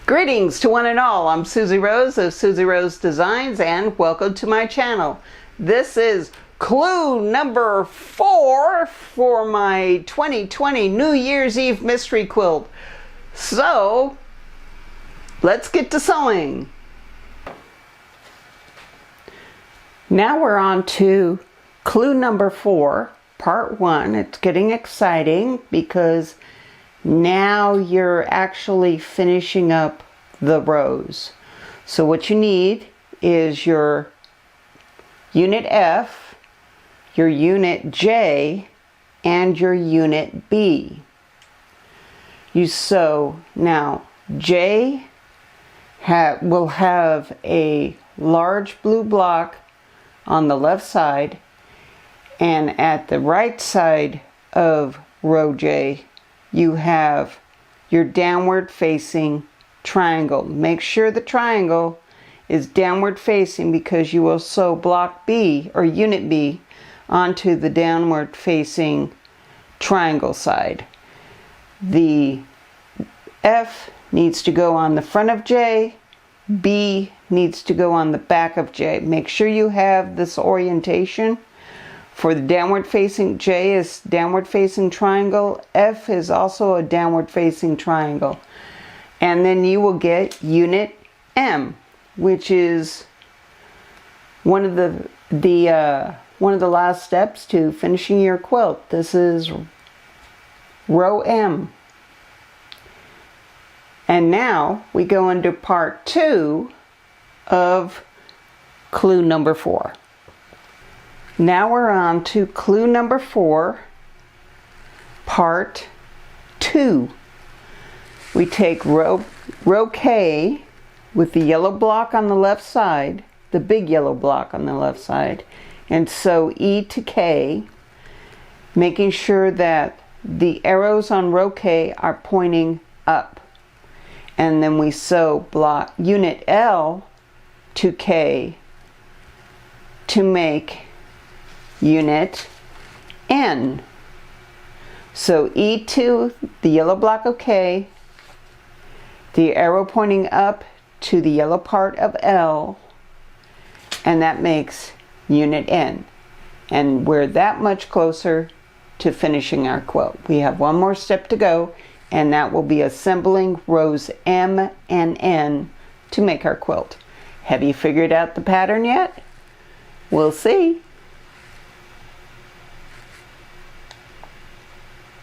Greetings to one and all. I'm Susie Rose of Susie Rose Designs and welcome to my channel. This is clue number 4 for my 2020 New Year's Eve mystery quilt. So let's get to sewing. Now we're on to clue number 4, part 1. It's getting exciting because now you're actually finishing up the rows. So what you need is your unit F, your unit J, and your unit B. You sew. Now J will have a large blue block on the left side, and at the right side of row J you have your downward facing triangle. Make sure the triangle is downward facing because you will sew block B or unit B onto the downward facing triangle side. The F needs to go on the front of J, B needs to go on the back of J. Make sure you have this orientation. For the downward facing, J is downward facing triangle, F is also a downward facing triangle. And then you will get unit M, which is one of the last steps to finishing your quilt. This is row M. And now we go into part 2 of clue number 4. Now we're on to clue number 4, part 2. We take row K with the yellow block on the left side, the big yellow block on the left side, and sew E to K, making sure that the arrows on row K are pointing up. And then we sew block unit L to K to make unit N. So E to the yellow block of K, the arrow pointing up to the yellow part of L, and that makes unit N. And we're that much closer to finishing our quilt. We have one more step to go, and that will be assembling rows M and N to make our quilt. Have you figured out the pattern yet? We'll see.